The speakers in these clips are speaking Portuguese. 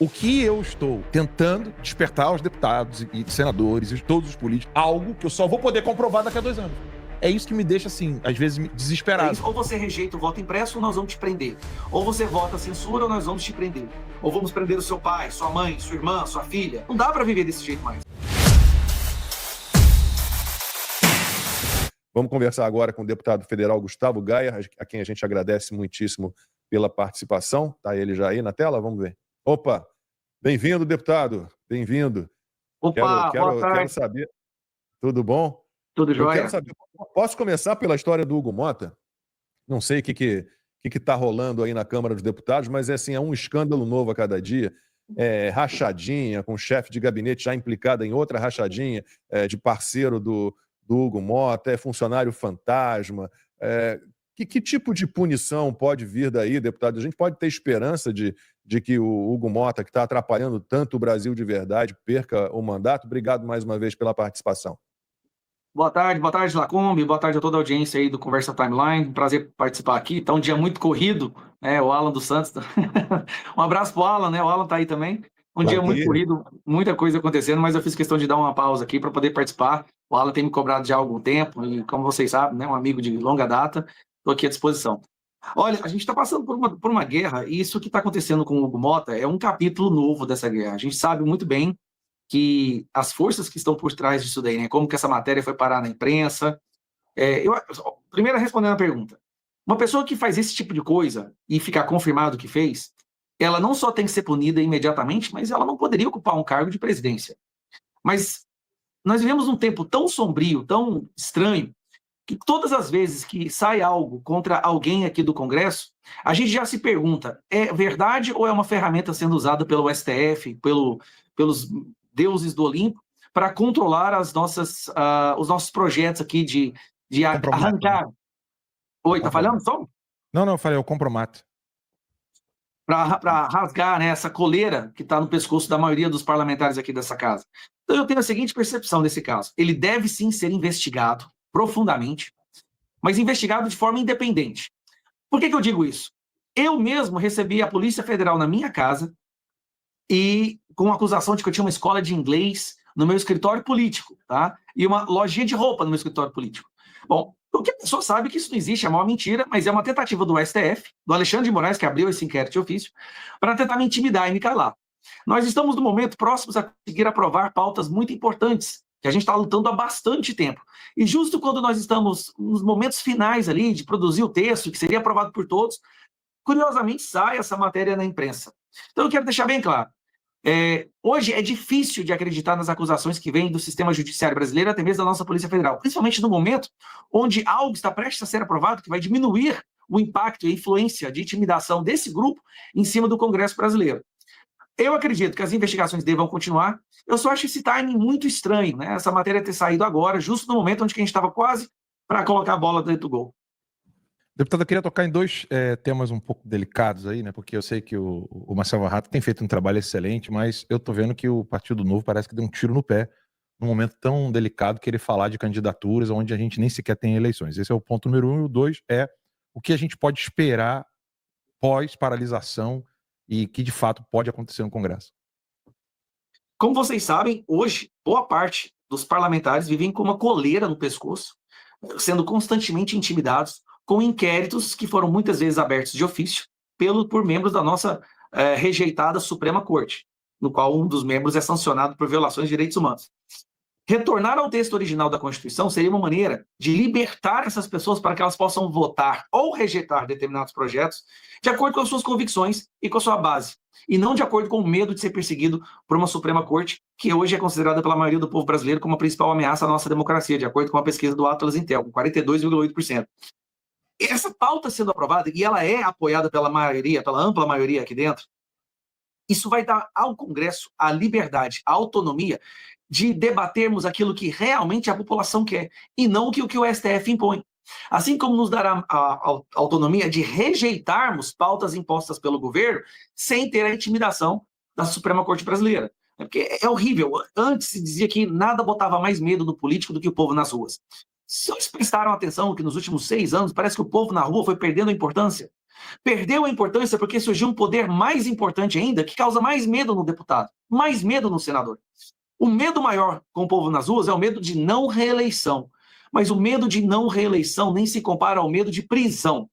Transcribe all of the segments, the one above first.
O que eu estou tentando despertar aos deputados e senadores e todos os políticos, algo que eu só vou poder comprovar daqui a 2 anos. É isso que me deixa, assim, às vezes, desesperado. Ou você rejeita o voto impresso ou nós vamos te prender. Ou você vota a censura ou nós vamos te prender. Ou vamos prender o seu pai, sua mãe, sua irmã, sua filha. Não dá para viver desse jeito mais. Vamos conversar agora com o deputado federal Gustavo Gaia, a quem a gente agradece muitíssimo pela participação. Está ele já aí na tela? Vamos ver. Opa! Bem-vindo, deputado. Bem-vindo. Opa, boa tarde. Quero saber. Tudo bom? Tudo jóia? Quero saber. Posso começar pela história do Hugo Motta? Não sei o que está rolando aí na Câmara dos Deputados, mas é um escândalo novo a cada dia. Rachadinha, com o chefe de gabinete já implicado em outra rachadinha de parceiro do Hugo Motta, funcionário fantasma. Que tipo de punição pode vir daí, deputado? A gente pode ter esperança de que o Hugo Motta, que está atrapalhando tanto o Brasil de verdade, perca o mandato? Obrigado mais uma vez pela participação. Boa tarde, Lacombe, boa tarde a toda a audiência aí do Conversa Timeline, prazer participar aqui, tá um dia muito corrido, né, o Alan dos Santos, um abraço pro Alan, né, o Alan tá aí também, dia muito corrido, muita coisa acontecendo, mas eu fiz questão de dar uma pausa aqui para poder participar, o Alan tem me cobrado já há algum tempo, e como vocês sabem, né, um amigo de longa data, estou aqui à disposição. Olha, a gente está passando por uma guerra, e isso que está acontecendo com o Hugo Motta é um capítulo novo dessa guerra, a gente sabe muito bem que as forças que estão por trás disso daí, né? Como que essa matéria foi parar na imprensa. Primeiro, respondendo a pergunta. Uma pessoa que faz esse tipo de coisa e ficar confirmado que fez, ela não só tem que ser punida imediatamente, mas ela não poderia ocupar um cargo de presidência. Mas nós vivemos um tempo tão sombrio, tão estranho, que todas as vezes que sai algo contra alguém aqui do Congresso, a gente já se pergunta, é verdade ou é uma ferramenta sendo usada pelo STF, pelos deuses do Olimpo, para controlar os nossos projetos aqui de arrancar. Oi, tá falhando o som? Não, eu falei, o compromato. Para rasgar, né, essa coleira que está no pescoço da maioria dos parlamentares aqui dessa casa. Então eu tenho a seguinte percepção desse caso. Ele deve sim ser investigado profundamente, mas investigado de forma independente. Por que eu digo isso? Eu mesmo recebi a Polícia Federal na minha casa e com a acusação de que eu tinha uma escola de inglês no meu escritório político, tá? E uma lojinha de roupa no meu escritório político. Bom, o que a pessoa sabe que isso não existe, é uma mentira, mas é uma tentativa do STF, do Alexandre de Moraes, que abriu esse inquérito de ofício, para tentar me intimidar e me calar. Nós estamos, no momento, próximos a conseguir aprovar pautas muito importantes, que a gente está lutando há bastante tempo. E justo quando nós estamos nos momentos finais ali de produzir o texto, que seria aprovado por todos, curiosamente sai essa matéria na imprensa. Então eu quero deixar bem claro, hoje é difícil de acreditar nas acusações que vêm do sistema judiciário brasileiro, até mesmo da nossa Polícia Federal, principalmente no momento onde algo está prestes a ser aprovado que vai diminuir o impacto e a influência de intimidação desse grupo em cima do Congresso brasileiro. Eu acredito que as investigações devam continuar, eu só acho esse timing muito estranho, né? Essa matéria ter saído agora, justo no momento onde a gente estava quase para colocar a bola dentro do gol. Deputado, eu queria tocar em dois temas um pouco delicados aí, né? Porque eu sei que o Marcelo Varrato tem feito um trabalho excelente, mas eu tô vendo que o Partido Novo parece que deu um tiro no pé num momento tão delicado que ele falar de candidaturas onde a gente nem sequer tem eleições. Esse é o ponto número 1. E o 2 é o que a gente pode esperar pós-paralisação e que de fato pode acontecer no Congresso. Como vocês sabem, hoje, boa parte dos parlamentares vivem com uma coleira no pescoço, sendo constantemente intimidados com inquéritos que foram muitas vezes abertos de ofício por membros da nossa rejeitada Suprema Corte, no qual um dos membros é sancionado por violações de direitos humanos. Retornar ao texto original da Constituição seria uma maneira de libertar essas pessoas para que elas possam votar ou rejeitar determinados projetos de acordo com as suas convicções e com a sua base, e não de acordo com o medo de ser perseguido por uma Suprema Corte, que hoje é considerada pela maioria do povo brasileiro como a principal ameaça à nossa democracia, de acordo com a pesquisa do Atlas Intel, com 42,8%. Essa pauta sendo aprovada, e ela é apoiada pela maioria, pela ampla maioria aqui dentro, isso vai dar ao Congresso a liberdade, a autonomia de debatermos aquilo que realmente a população quer, e não o que o STF impõe. Assim como nos dará a autonomia de rejeitarmos pautas impostas pelo governo sem ter a intimidação da Suprema Corte Brasileira. Porque é horrível. Antes se dizia que nada botava mais medo do político do que o povo nas ruas. Se vocês prestaram atenção que nos últimos 6 anos parece que o povo na rua foi perdendo a importância. Perdeu a importância porque surgiu um poder mais importante ainda, que causa mais medo no deputado, mais medo no senador. O medo maior com o povo nas ruas é o medo de não reeleição. Mas o medo de não reeleição nem se compara ao medo de prisão.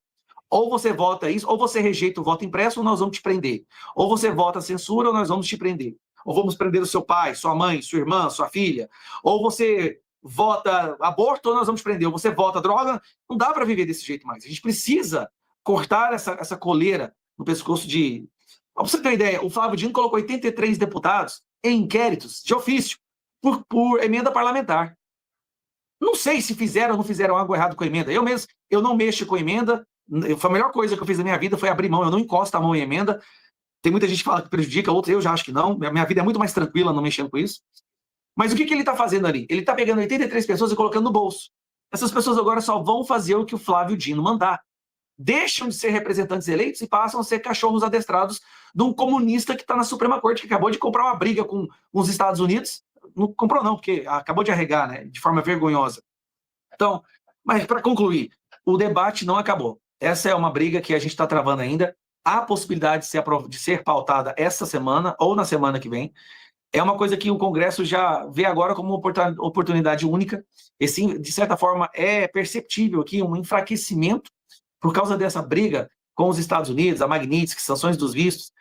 Ou você vota isso, ou você rejeita o voto impresso, ou nós vamos te prender. Ou você vota censura, ou nós vamos te prender. Ou vamos prender o seu pai, sua mãe, sua irmã, sua filha. Ou você vota aborto, ou nós vamos te prender. Ou você vota droga. Não dá para viver desse jeito mais. A gente precisa cortar essa coleira no pescoço de... Pra você ter uma ideia, o Flávio Dino colocou 83 deputados em inquéritos de ofício por emenda parlamentar. Não sei se fizeram ou não fizeram algo errado com a emenda. Eu não mexo com emenda. Foi a melhor coisa que eu fiz na minha vida foi abrir mão. Eu não encosto a mão em emenda. Tem muita gente que fala que prejudica, outros eu já acho que não. Minha vida é muito mais tranquila não mexendo com isso. Mas o que ele está fazendo ali? Ele está pegando 83 pessoas e colocando no bolso. Essas pessoas agora só vão fazer o que o Flávio Dino mandar. Deixam de ser representantes eleitos e passam a ser cachorros adestrados de um comunista que está na Suprema Corte, que acabou de comprar uma briga com os Estados Unidos. Não comprou não, porque acabou de arregar, né, de forma vergonhosa. Então, mas para concluir, o debate não acabou. Essa é uma briga que a gente está travando ainda. Há possibilidade de ser pautada essa semana ou na semana que vem. É uma coisa que o Congresso já vê agora como uma oportunidade única. E sim, de certa forma, é perceptível aqui um enfraquecimento por causa dessa briga com os Estados Unidos, a Magnitsky, sanções dos vistos.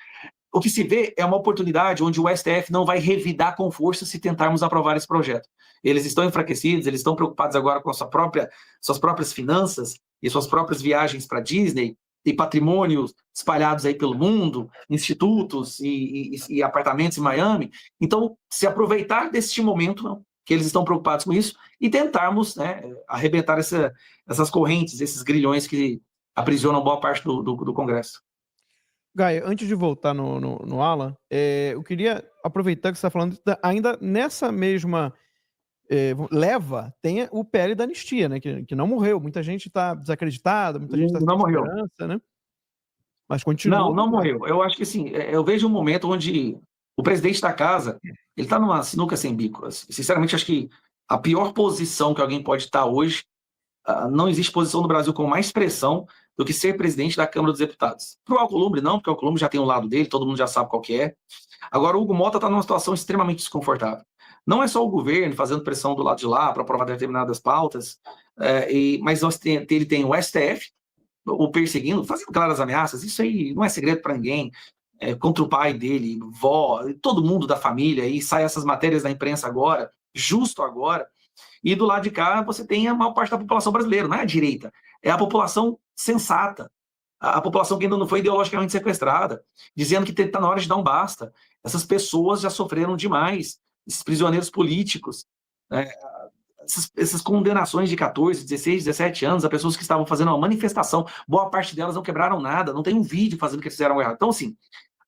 O que se vê é uma oportunidade onde o STF não vai revidar com força se tentarmos aprovar esse projeto. Eles estão enfraquecidos, eles estão preocupados agora com suas próprias finanças e suas próprias viagens para Disney e patrimônios espalhados aí pelo mundo, institutos e apartamentos em Miami. Então, se aproveitar deste momento, que eles estão preocupados com isso, e tentarmos, né, arrebentar essas correntes, esses grilhões que aprisionam boa parte do Congresso. Gaia, antes de voltar no Alan, eu queria aproveitar que você está falando, ainda nessa mesma leva, tem o PL da anistia, né? Que não morreu. Muita gente está desacreditada, muita gente está sem esperança, né? Mas continua. Não morreu. Eu acho que assim, eu vejo um momento onde o presidente da casa, ele está numa sinuca sem bico. Sinceramente, acho que a pior posição que alguém pode estar hoje, não existe posição no Brasil com mais pressão do que ser presidente da Câmara dos Deputados. Para o Alcolumbre, não, porque o Alcolumbre já tem um lado dele, todo mundo já sabe qual que é. Agora, o Hugo Mota está numa situação extremamente desconfortável. Não é só o governo fazendo pressão do lado de lá para aprovar determinadas pautas, mas ele tem o STF o perseguindo, fazendo claras ameaças. Isso aí não é segredo para ninguém. Contra o pai dele, vó, todo mundo da família, e sai essas matérias da imprensa agora, justo agora. E do lado de cá você tem a maior parte da população brasileira, não é a direita, é a população sensata, a população que ainda não foi ideologicamente sequestrada, dizendo que está na hora de dar um basta. Essas pessoas já sofreram demais, esses prisioneiros políticos, essas condenações de 14, 16, 17 anos, a pessoas que estavam fazendo uma manifestação, boa parte delas não quebraram nada, não tem um vídeo fazendo o que eles fizeram errado. Então, assim,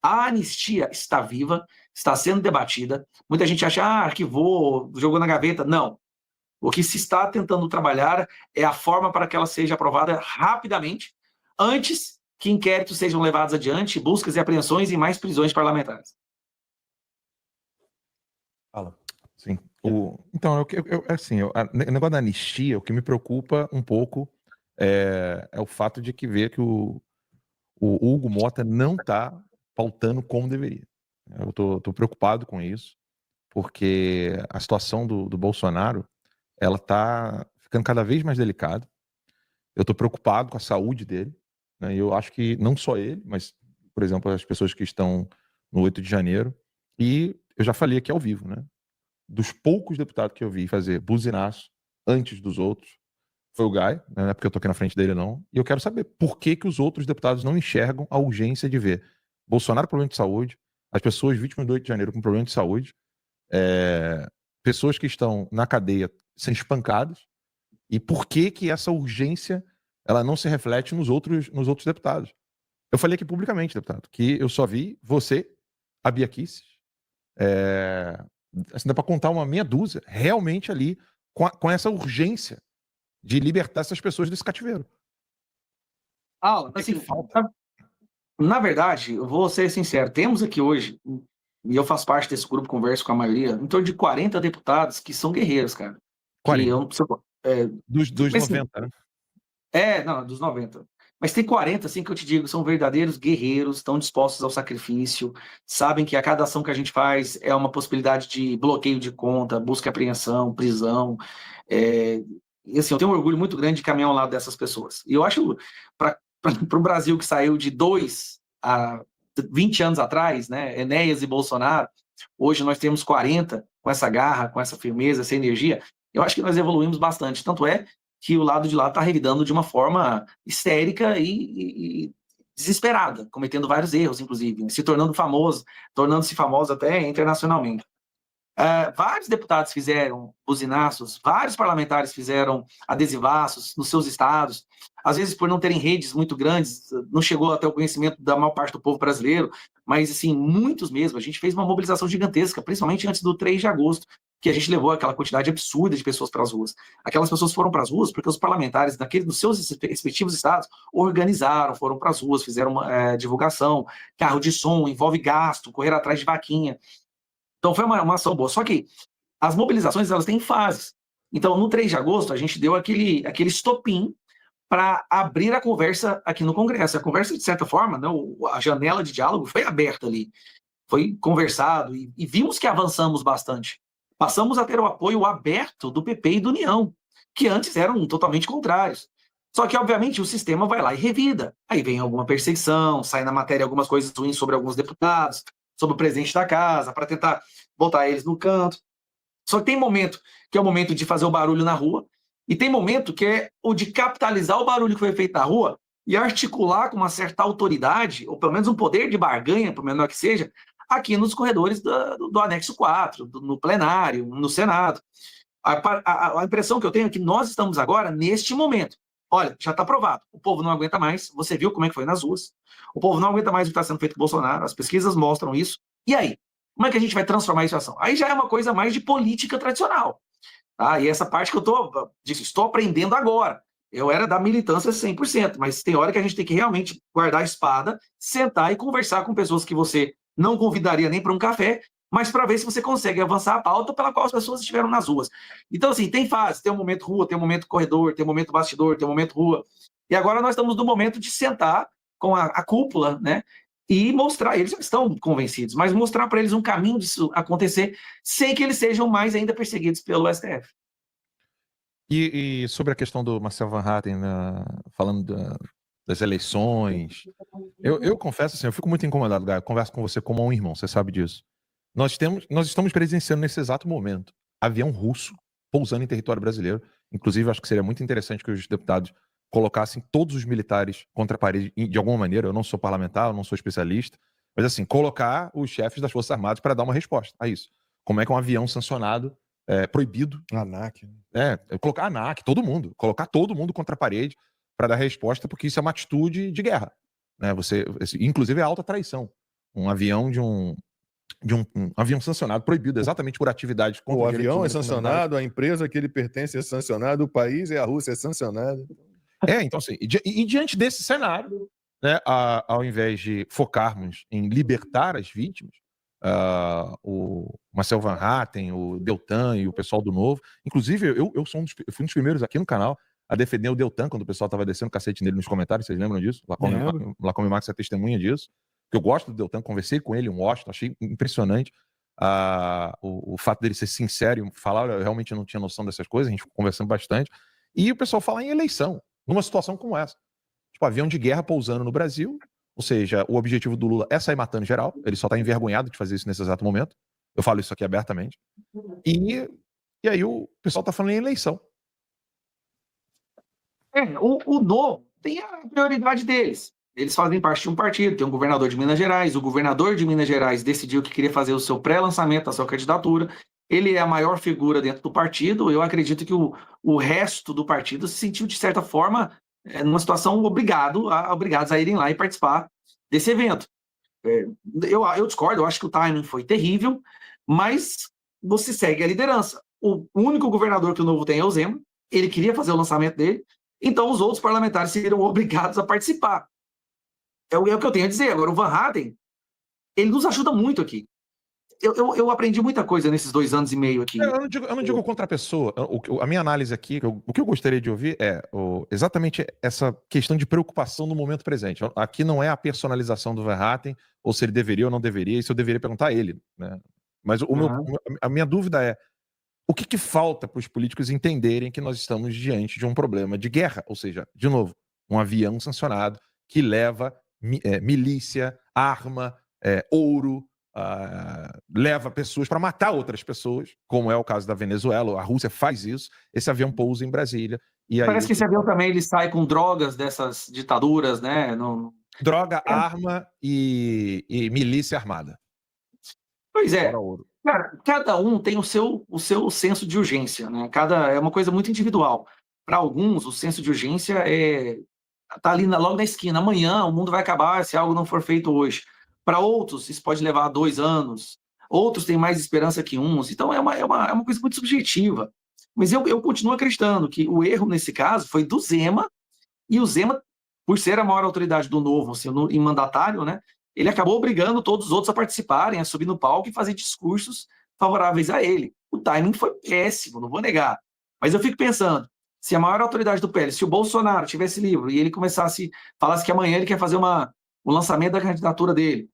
a anistia está viva, está sendo debatida, muita gente acha, arquivou, jogou na gaveta. Não. O que se está tentando trabalhar é a forma para que ela seja aprovada rapidamente, antes que inquéritos sejam levados adiante, buscas e apreensões e mais prisões parlamentares. Fala. Sim. Então, o negócio da anistia, o que me preocupa um pouco é o fato de ver que o Hugo Mota não está pautando como deveria. Eu estou preocupado com isso, porque a situação do Bolsonaro, ela está ficando cada vez mais delicada. Eu estou preocupado com a saúde dele, né? Eu acho que não só ele, mas, por exemplo, as pessoas que estão no 8 de janeiro. E eu já falei aqui ao vivo, né? Dos poucos deputados que eu vi fazer buzinaço antes dos outros, foi o Gai, né? Não é porque eu tô aqui na frente dele, não. E eu quero saber por que os outros deputados não enxergam a urgência de ver Bolsonaro com problema de saúde, as pessoas vítimas do 8 de janeiro com problema de saúde, pessoas que estão na cadeia sendo espancadas, e por que essa urgência ela não se reflete nos outros deputados. Eu falei aqui publicamente, deputado, que eu só vi você, a Bia Kicis, assim, dá para contar uma meia dúzia, realmente ali, com essa urgência de libertar essas pessoas desse cativeiro. Assim, na verdade, eu vou ser sincero, temos aqui hoje, e eu faço parte desse grupo, converso com a maioria, em torno de 40 deputados que são guerreiros, cara. 40? Dos 90, né? Não, dos 90. Mas tem 40, assim, que eu te digo, são verdadeiros guerreiros, estão dispostos ao sacrifício, sabem que a cada ação que a gente faz é uma possibilidade de bloqueio de conta, busca e apreensão, prisão. E assim, eu tenho um orgulho muito grande de caminhar ao lado dessas pessoas. E eu acho, para o Brasil que saiu de 2 a 20 anos atrás, né, Enéas e Bolsonaro, hoje nós temos 40, com essa garra, com essa firmeza, essa energia, eu acho que nós evoluímos bastante. Tanto é que o lado de lá está revidando de uma forma histérica e desesperada, cometendo vários erros, inclusive, se tornando-se famoso até internacionalmente. Vários deputados fizeram buzinaços, vários parlamentares fizeram adesivaços nos seus estados, às vezes por não terem redes muito grandes, não chegou até o conhecimento da maior parte do povo brasileiro, mas assim, muitos mesmo. A gente fez uma mobilização gigantesca, principalmente antes do 3 de agosto, que a gente levou aquela quantidade absurda de pessoas para as ruas. Aquelas pessoas foram para as ruas porque os parlamentares dos seus respectivos estados organizaram, foram para as ruas, fizeram uma divulgação, carro de som, envolve gasto, correr atrás de vaquinha. Então foi uma ação boa. Só que as mobilizações, elas têm fases. Então, no 3 de agosto, a gente deu aquele estopim para abrir a conversa aqui no Congresso. A conversa, de certa forma, né, a janela de diálogo foi aberta ali. Foi conversado e vimos que avançamos bastante. Passamos a ter o apoio aberto do PP e do União, que antes eram totalmente contrários. Só que, obviamente, o sistema vai lá e revida. Aí vem alguma perseguição, sai na matéria algumas coisas ruins sobre alguns deputados, sobre o presidente da casa, para tentar botar eles no canto. Só que tem momento que é o momento de fazer o barulho na rua, e tem momento que é o de capitalizar o barulho que foi feito na rua e articular com uma certa autoridade, ou pelo menos um poder de barganha, por menor que seja, aqui nos corredores do anexo 4, no plenário, no Senado. A impressão que eu tenho é que nós estamos agora neste momento. Olha, já está provado, o povo não aguenta mais, você viu como é que foi nas ruas, o povo não aguenta mais o que está sendo feito com o Bolsonaro, as pesquisas mostram isso, e aí? Como é que a gente vai transformar isso em ação? Aí já é uma coisa mais de política tradicional, tá? E essa parte que eu estou aprendendo agora. Eu era da militância 100%, mas tem hora que a gente tem que realmente guardar a espada, sentar e conversar com pessoas que você não convidaria nem para um café, mas para ver se você consegue avançar a pauta pela qual as pessoas estiveram nas ruas. Então, assim, tem fase, tem um momento rua, tem um momento corredor, tem um momento bastidor, tem um momento rua. E agora nós estamos no momento de sentar com a cúpula, né, e mostrar, eles já estão convencidos, mas mostrar para eles um caminho disso acontecer sem que eles sejam mais ainda perseguidos pelo STF. E sobre a questão do Marcel Van Hatten, falando das eleições, eu confesso assim, eu fico muito incomodado, Gaio, eu converso com você como um irmão, você sabe disso. Nós estamos presenciando nesse exato momento avião russo pousando em território brasileiro. Inclusive, acho que seria muito interessante que os deputados colocassem todos os militares contra a parede de alguma maneira. Eu não sou parlamentar, eu não sou especialista, mas assim, colocar os chefes das Forças Armadas para dar uma resposta a isso. Como é que um avião sancionado, proibido... ANAC. Colocar a ANAC, todo mundo. Colocar todo mundo contra a parede para dar resposta, porque isso é uma atitude de guerra. Né? Inclusive, é alta traição. Um avião um avião sancionado, proibido exatamente por atividades contra o avião é sancionado, a empresa que ele pertence é sancionada, o país é a Rússia, é sancionada. Então assim, e diante desse cenário, né, ao invés de focarmos em libertar as vítimas, o Marcel Van Hatten, o Deltan e o pessoal do Novo, inclusive eu fui um dos primeiros aqui no canal a defender o Deltan quando o pessoal estava descendo o cacete nele nos comentários, vocês lembram disso? Lacombe Max é testemunha disso. Eu gosto do Deltan, conversei com ele em Washington, achei impressionante o fato dele ser sincero e falar, eu realmente não tinha noção dessas coisas, a gente ficou conversando bastante, e o pessoal fala em eleição, numa situação como essa. Tipo, avião de guerra pousando no Brasil, ou seja, o objetivo do Lula é sair matando geral, ele só está envergonhado de fazer isso nesse exato momento, eu falo isso aqui abertamente, e aí o pessoal está falando em eleição. O Novo tem a prioridade deles. Eles fazem parte de um partido, tem um governador de Minas Gerais, o governador de Minas Gerais decidiu que queria fazer o seu pré-lançamento da sua candidatura, ele é a maior figura dentro do partido, eu acredito que o resto do partido se sentiu, de certa forma, numa situação obrigados a irem lá e participar desse evento. Eu discordo, eu acho que o timing foi terrível, mas você segue a liderança. O único governador que o Novo tem é o Zema, ele queria fazer o lançamento dele, então os outros parlamentares se viram obrigados a participar. É o que eu tenho a dizer. Agora, o Van Hatten, ele nos ajuda muito aqui. eu aprendi muita coisa nesses 2 anos e meio aqui. Eu não digo contra a pessoa. A minha análise aqui, o que eu gostaria de ouvir é exatamente essa questão de preocupação no momento presente. Aqui não é a personalização do Verhaeren, ou se ele deveria ou não deveria, isso eu deveria perguntar a ele, né? Mas a minha dúvida é, o que falta para os políticos entenderem que nós estamos diante de um problema de guerra? Ou seja, de novo, um avião sancionado que leva milícia, arma, ouro, leva pessoas para matar outras pessoas, como é o caso da Venezuela. A Rússia faz isso. Esse avião pousa em Brasília. E Parece aí, que esse avião também ele sai com drogas dessas ditaduras, né? droga, arma e milícia armada. Pois é. Fora ouro. Cara, cada um tem o seu senso de urgência, né? É uma coisa muito individual. Para alguns, o senso de urgência tá ali logo na esquina. Amanhã o mundo vai acabar se algo não for feito hoje. Para outros, isso pode levar 2 anos. Outros têm mais esperança que uns. Então, é uma coisa muito subjetiva. Mas eu continuo acreditando que o erro, nesse caso, foi do Zema. E o Zema, por ser a maior autoridade do novo, assim, em mandatário, né? Ele acabou obrigando todos os outros a participarem, a subir no palco e fazer discursos favoráveis a ele. O timing foi péssimo, não vou negar. Mas eu fico pensando, se a maior autoridade do PL, se o Bolsonaro tivesse livre e ele falasse que amanhã ele quer fazer o lançamento da candidatura dele,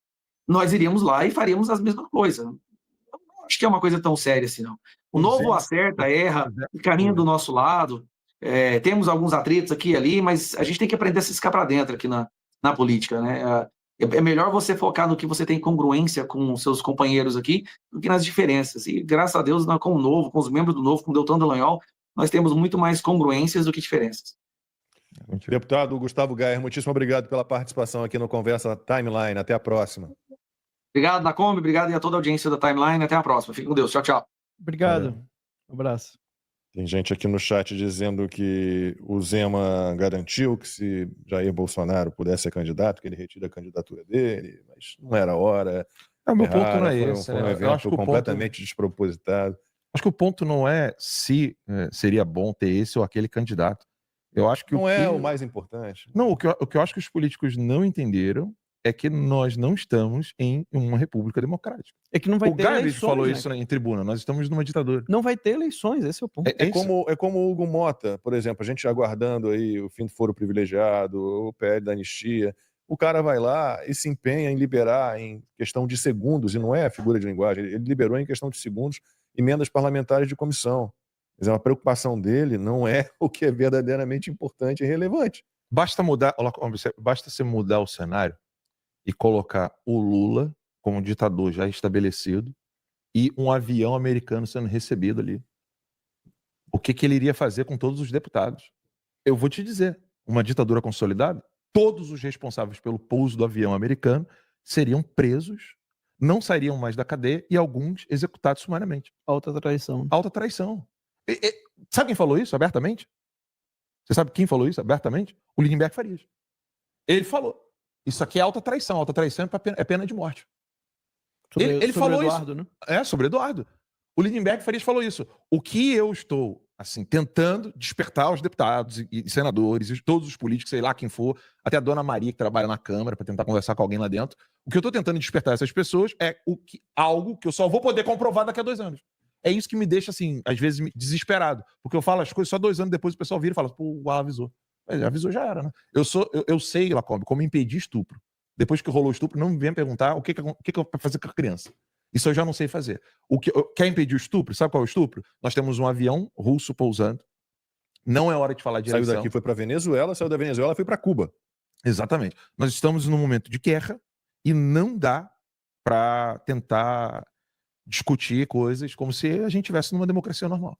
nós iríamos lá e faríamos as mesmas coisas. Eu não acho que é uma coisa tão séria assim, não. O novo acerta, erra, caminha do nosso lado. Temos alguns atritos aqui e ali, mas a gente tem que aprender a se escapar para dentro aqui na política, né? É melhor você focar no que você tem congruência com os seus companheiros aqui do que nas diferenças. E, graças a Deus, com o Novo, com os membros do Novo, com o Deltan Dallagnol, nós temos muito mais congruências do que diferenças. Deputado Gustavo Gayer, muitíssimo obrigado pela participação aqui no Conversa Timeline. Até a próxima. Obrigado, Nacombe. Obrigado a toda a audiência da Timeline. Até a próxima. Fique com Deus. Tchau, tchau. Obrigado. Um abraço. Tem gente aqui no chat dizendo que o Zema garantiu que se Jair Bolsonaro pudesse ser candidato, que ele retira a candidatura dele, mas não era hora. O meu ponto não é esse. Foi um evento completamente despropositado. Acho que o ponto não é se seria bom ter esse ou aquele candidato. Eu acho que não é o mais importante. Não, o que eu acho que os políticos não entenderam é que nós não estamos em uma república democrática. É que não vai ter eleições. O Garbage falou isso em tribuna. Nós estamos numa ditadura. Não vai ter eleições, esse é o ponto. É como o Hugo Mota, por exemplo, a gente aguardando aí o fim do foro privilegiado, o PL da anistia. O cara vai lá e se empenha em liberar em questão de segundos, e não é a figura de linguagem, ele liberou em questão de segundos emendas parlamentares de comissão. Mas a preocupação dele não é o que é verdadeiramente importante e relevante. Basta você mudar o cenário e colocar o Lula como ditador já estabelecido e um avião americano sendo recebido ali. O que ele iria fazer com todos os deputados? Eu vou te dizer, uma ditadura consolidada, todos os responsáveis pelo pouso do avião americano seriam presos, não sairiam mais da cadeia e alguns executados sumariamente. Alta traição. Alta traição. Sabe quem falou isso abertamente? Você sabe quem falou isso abertamente? O Lindenberg Farias. Ele falou. Isso aqui é alta traição. Alta traição é pena de morte. Ele falou Eduardo, isso. Né? Sobre Eduardo. O Lindenberg Farias falou isso. O que eu estou assim tentando despertar os deputados e senadores, e todos os políticos, sei lá quem for, até a dona Maria que trabalha na Câmara para tentar conversar com alguém lá dentro. O que eu estou tentando despertar essas pessoas é algo que eu só vou poder comprovar daqui a 2 anos. É isso que me deixa, assim, às vezes desesperado. Porque eu falo as coisas, só 2 anos depois o pessoal vira e fala, pô, o Alan avisou. Mas avisou já era, né? Eu sei, Lacombe, como impedir estupro. Depois que rolou o estupro, não me venha perguntar o que eu vou fazer com a criança. Isso eu já não sei fazer. Quer impedir o estupro? Sabe qual é o estupro? Nós temos um avião russo pousando. Não é hora de falar de eleição. Saiu daqui, foi para Venezuela, saiu da Venezuela, foi para Cuba. Exatamente. Nós estamos num momento de guerra e não dá para tentar discutir coisas como se a gente estivesse numa democracia normal.